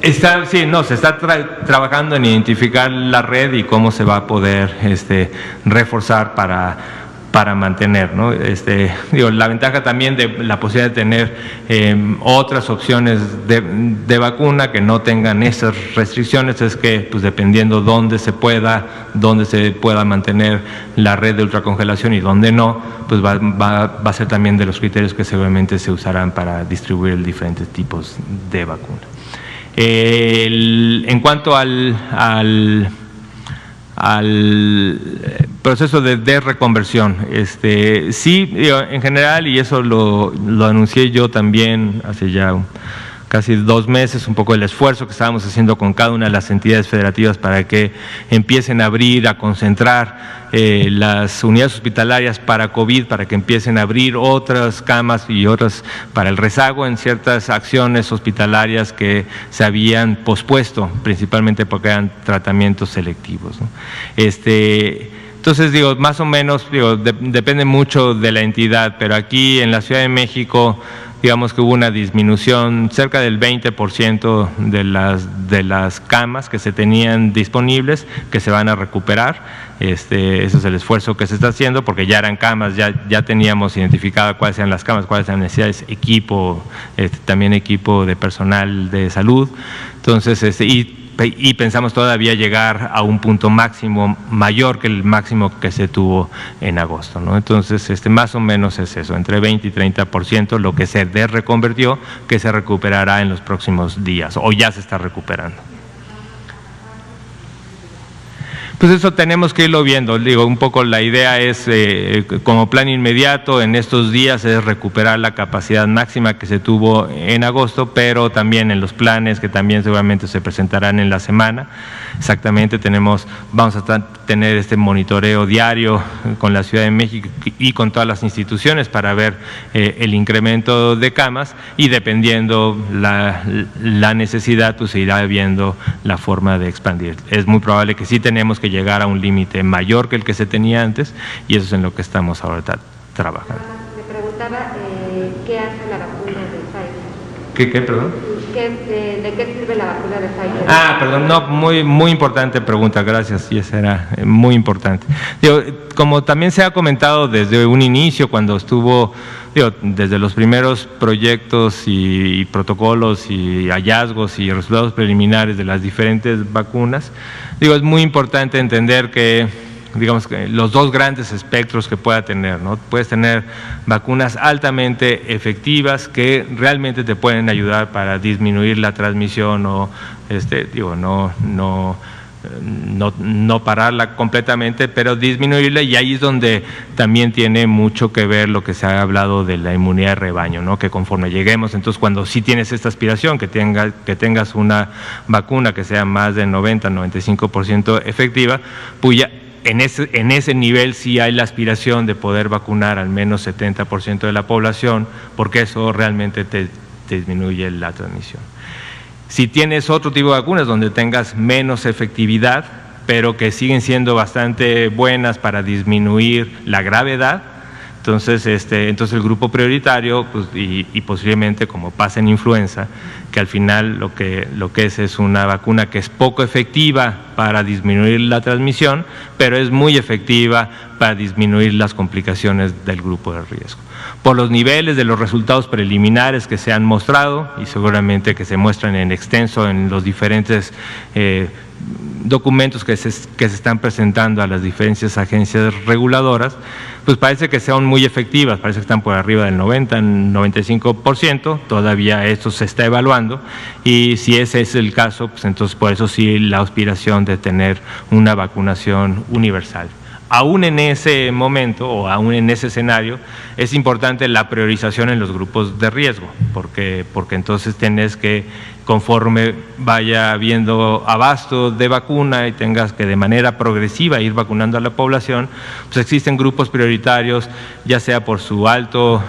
Se está trabajando en identificar la red y cómo se va a poder reforzar para mantener, ¿no? La ventaja también de la posibilidad de tener otras opciones de vacuna que no tengan esas restricciones es que, pues, dependiendo dónde se pueda mantener la red de ultracongelación y dónde no, pues va a ser también de los criterios que seguramente se usarán para distribuir diferentes tipos de vacuna. En cuanto al proceso de reconversión, sí, en general, y eso lo anuncié yo también hace ya casi 2 meses, un poco el esfuerzo que estábamos haciendo con cada una de las entidades federativas para que empiecen a abrir, a concentrar las unidades hospitalarias para COVID, para que empiecen a abrir otras camas y otras para el rezago en ciertas acciones hospitalarias que se habían pospuesto, principalmente porque eran tratamientos selectivos, ¿no? Entonces, más o menos, depende mucho de la entidad, pero aquí en la Ciudad de México, digamos que hubo una disminución cerca del 20% de las camas que se tenían disponibles, que se van a recuperar. Ese es el esfuerzo que se está haciendo, porque ya eran camas, ya teníamos identificado cuáles eran las camas, cuáles eran las necesidades, equipo, también equipo de personal de salud. Entonces, y pensamos todavía llegar a un punto máximo mayor que el máximo que se tuvo en agosto, ¿no? Entonces, más o menos es eso, entre 20 y 30% lo que se reconvirtió, que se recuperará en los próximos días, o ya se está recuperando. Pues eso tenemos que irlo viendo, un poco la idea es, como plan inmediato en estos días, es recuperar la capacidad máxima que se tuvo en agosto, pero también en los planes que también seguramente se presentarán en la semana. Exactamente, vamos a tener este monitoreo diario con la Ciudad de México y con todas las instituciones para ver el incremento de camas, y dependiendo la necesidad, pues se irá viendo la forma de expandir. Es muy probable que sí tenemos que llegar a un límite mayor que el que se tenía antes, y eso es en lo que estamos ahora trabajando. Me preguntaba qué hace la vacuna de Pfizer. ¿Qué, perdón? ¿De qué sirve la vacuna de Pfizer? Perdón, no, muy importante pregunta, gracias, y esa era muy importante. Como también se ha comentado desde un inicio, cuando estuvo, desde los primeros proyectos y protocolos y hallazgos y resultados preliminares de las diferentes vacunas, es muy importante entender que, digamos, que los dos grandes espectros que pueda tener, ¿no? Puedes tener vacunas altamente efectivas que realmente te pueden ayudar para disminuir la transmisión o, no pararla completamente, pero disminuirla, y ahí es donde también tiene mucho que ver lo que se ha hablado de la inmunidad de rebaño, ¿no? Que conforme lleguemos, entonces cuando sí tienes esta aspiración, que tengas una vacuna que sea más de 90-95% efectiva, pues ya en ese nivel sí hay la aspiración de poder vacunar al menos 70% de la población, porque eso realmente te disminuye la transmisión. Si tienes otro tipo de vacunas donde tengas menos efectividad, pero que siguen siendo bastante buenas para disminuir la gravedad, entonces el grupo prioritario, pues, y posiblemente, como pasa en influenza, que al final lo que es una vacuna que es poco efectiva para disminuir la transmisión, pero es muy efectiva para disminuir las complicaciones del grupo de riesgo. Por los niveles de los resultados preliminares que se han mostrado, y seguramente que se muestran en extenso en los diferentes documentos que se están presentando a las diferentes agencias reguladoras, pues parece que son muy efectivas, parece que están por arriba del 90-95%, todavía esto se está evaluando, y si ese es el caso, pues entonces por eso sí la aspiración de tener una vacunación universal. Aún en ese momento o aún en ese escenario es importante la priorización en los grupos de riesgo, porque entonces tienes que, conforme vaya habiendo abasto de vacuna y tengas que de manera progresiva ir vacunando a la población, pues existen grupos prioritarios, ya sea por su alto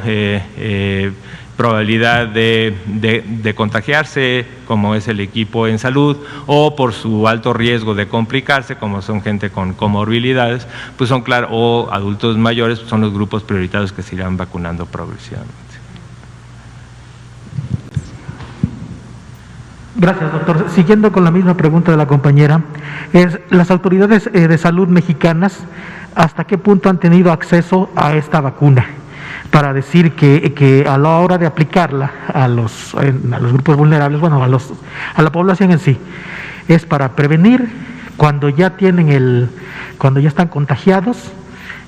probabilidad de contagiarse, como es el equipo en salud, o por su alto riesgo de complicarse, como son gente con comorbilidades, pues son, claro, o adultos mayores, son los grupos prioritarios que se irán vacunando progresivamente. Gracias, doctor. Siguiendo con la misma pregunta de la compañera, las autoridades de salud mexicanas, ¿hasta qué punto han tenido acceso a esta vacuna? Para decir que a la hora de aplicarla a los grupos vulnerables, bueno, a la población en sí, es para prevenir cuando ya cuando ya están contagiados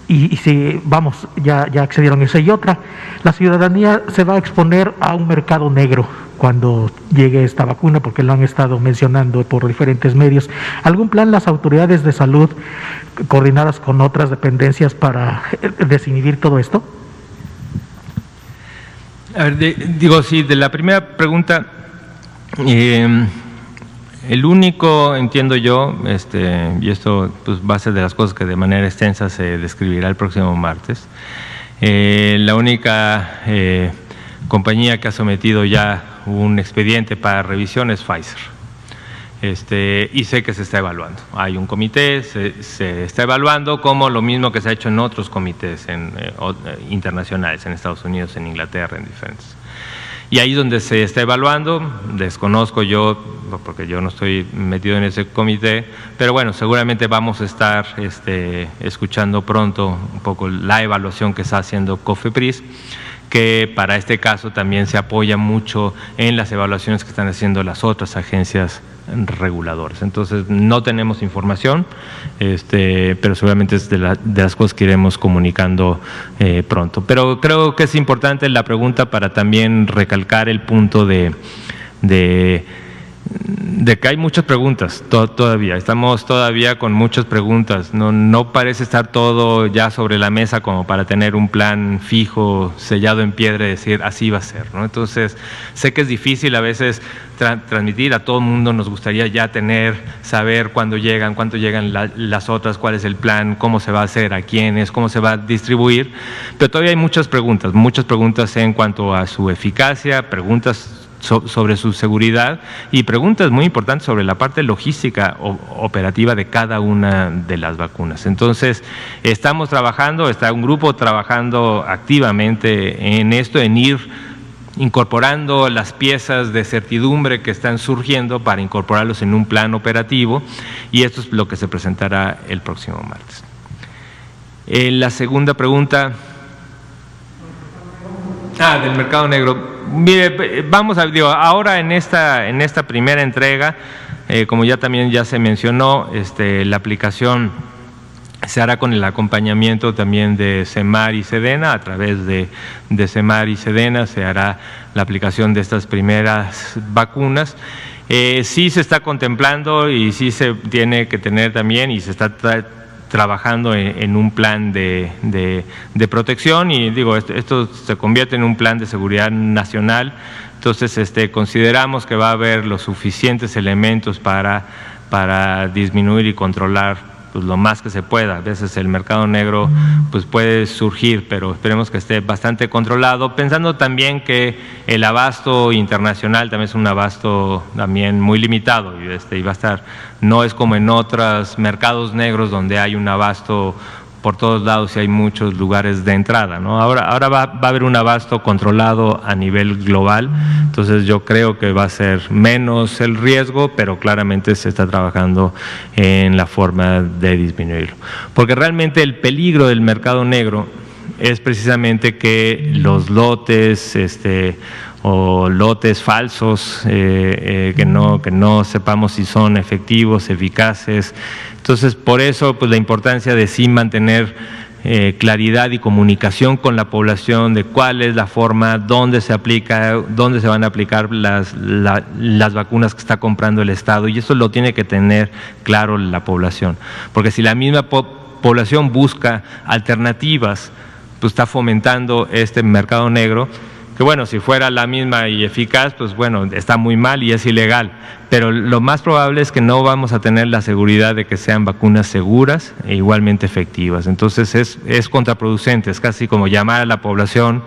y si, vamos, ya accedieron a eso. Y otra, la ciudadanía se va a exponer a un mercado negro cuando llegue esta vacuna, porque lo han estado mencionando por diferentes medios. ¿Algún plan las autoridades de salud coordinadas con otras dependencias para desinhibir todo esto? A ver, sí, de la primera pregunta, el único, entiendo yo, y esto pues, va a ser de las cosas que de manera extensa se describirá el próximo martes, la única compañía que ha sometido ya un expediente para revisión es Pfizer. Y sé que se está evaluando. Hay un comité, se está evaluando, como lo mismo que se ha hecho en otros comités internacionales, en Estados Unidos, en Inglaterra, en diferentes. Y ahí donde se está evaluando, desconozco yo, porque yo no estoy metido en ese comité, pero bueno, seguramente vamos a estar escuchando pronto un poco la evaluación que está haciendo COFEPRIS, que para este caso también se apoya mucho en las evaluaciones que están haciendo las otras agencias reguladoras. Entonces no tenemos información, pero seguramente es de las cosas que iremos comunicando pronto. Pero creo que es importante la pregunta para también recalcar el punto de que hay muchas preguntas todavía, estamos todavía con muchas preguntas, no parece estar todo ya sobre la mesa como para tener un plan fijo, sellado en piedra y decir así va a ser, ¿no? Entonces sé que es difícil a veces transmitir, a todo el mundo nos gustaría ya saber cuándo llegan, cuánto llegan las otras, cuál es el plan, cómo se va a hacer, a quiénes, cómo se va a distribuir, pero todavía hay muchas preguntas en cuanto a su eficacia, preguntas sobre su seguridad y preguntas muy importantes sobre la parte logística operativa de cada una de las vacunas. Entonces, estamos trabajando, está un grupo trabajando activamente en esto, en ir incorporando las piezas de certidumbre que están surgiendo para incorporarlos en un plan operativo, y esto es lo que se presentará el próximo martes. La segunda pregunta, del mercado negro. Mire, vamos ahora en esta primera entrega, como también se mencionó, la aplicación se hará con el acompañamiento también de CEMAR y SEDENA. A través de CEMAR y SEDENA se hará la aplicación de estas primeras vacunas. Sí se está contemplando y sí se tiene que tener también, y se está trabajando en un plan de protección, y esto se convierte en un plan de seguridad nacional. Entonces consideramos que va a haber los suficientes elementos para disminuir y controlar pues lo más que se pueda. A veces el mercado negro pues puede surgir, pero esperemos que esté bastante controlado, pensando también que el abasto internacional también es un abasto también muy limitado, y va a estar, no es como en otros mercados negros donde hay un abasto por todos lados y hay muchos lugares de entrada, ¿no? Ahora va a haber un abasto controlado a nivel global, entonces yo creo que va a ser menos el riesgo, pero claramente se está trabajando en la forma de disminuirlo. Porque realmente el peligro del mercado negro es precisamente que los lotes o lotes falsos que no sepamos si son efectivos, eficaces. Entonces, por eso pues la importancia de sí mantener claridad y comunicación con la población de cuál es la forma, dónde se aplica, dónde se van a aplicar las vacunas que está comprando el Estado, y eso lo tiene que tener claro la población, porque si la misma población busca alternativas, pues está fomentando este mercado negro, que bueno, si fuera la misma y eficaz, pues bueno, está muy mal y es ilegal, pero lo más probable es que no vamos a tener la seguridad de que sean vacunas seguras e igualmente efectivas. Entonces es contraproducente, es casi como llamar a la población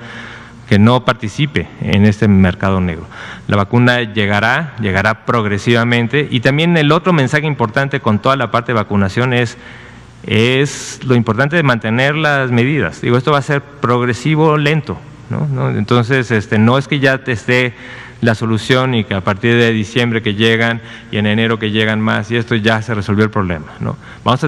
que no participe en este mercado negro. La vacuna llegará progresivamente, y también el otro mensaje importante con toda la parte de vacunación es lo importante de mantener las medidas. Esto va a ser progresivo, lento, ¿no? Entonces, no es que ya te esté la solución y que a partir de diciembre que llegan y en enero que llegan más y esto ya se resolvió el problema, ¿no?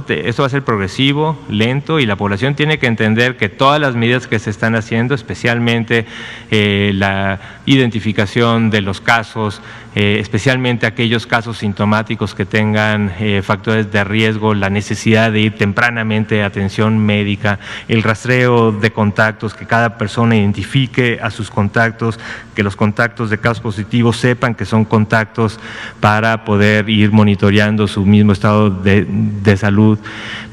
Esto va a ser progresivo, lento, y la población tiene que entender que todas las medidas que se están haciendo, especialmente la identificación de los casos, especialmente aquellos casos sintomáticos que tengan factores de riesgo, la necesidad de ir tempranamente a atención médica, el rastreo de contactos, que cada persona identifique a sus contactos, que los contactos de casos positivos sepan que son contactos para poder ir monitoreando su mismo estado de salud,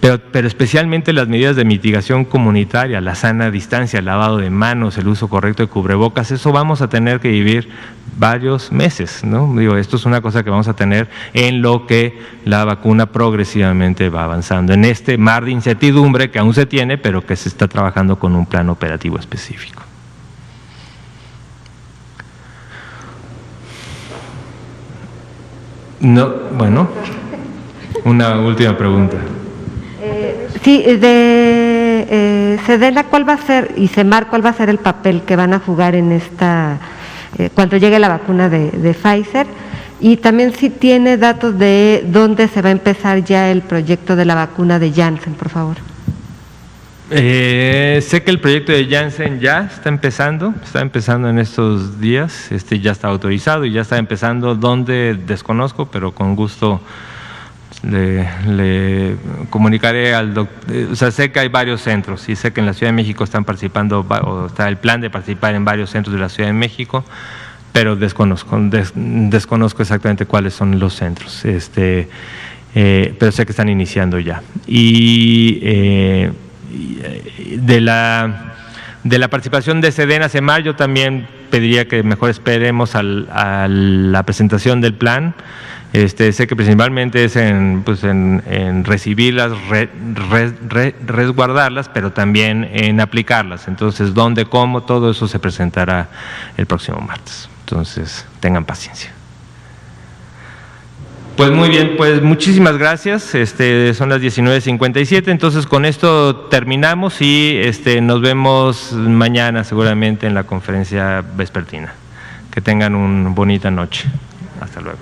pero especialmente las medidas de mitigación comunitaria, la sana distancia, el lavado de manos, el uso correcto de cubrebocas, eso vamos a tener que vivir varios meses, ¿no? Digo, esto es una cosa que vamos a tener en lo que la vacuna progresivamente va avanzando, en este mar de incertidumbre que aún se tiene, pero que se está trabajando con un plan operativo específico. No, bueno, una última pregunta. Sí, de Sedena, ¿cuál va a ser, y Semar, cuál va a ser el papel que van a jugar en esta, cuando llegue la vacuna de Pfizer? Y también si tiene datos de dónde se va a empezar ya el proyecto de la vacuna de Janssen, por favor. Sé que el proyecto de Janssen ya está empezando en estos días, ya está autorizado y ya está empezando, donde desconozco, pero con gusto le comunicaré al doctor. O sea, sé que hay varios centros y sé que en la Ciudad de México están participando, o está el plan de participar en varios centros de la Ciudad de México, pero desconozco exactamente cuáles son los centros, pero sé que están iniciando ya. Y de la participación de Sedena Semar, yo también pediría que mejor esperemos a la presentación del plan. Sé que principalmente es en recibirlas, resguardarlas, pero también en aplicarlas. Entonces, dónde, cómo, todo eso se presentará el próximo martes. Entonces, tengan paciencia. Pues muy bien, pues muchísimas gracias. Son las 19:57, entonces con esto terminamos y nos vemos mañana seguramente en la conferencia vespertina. Que tengan una bonita noche. Hasta luego.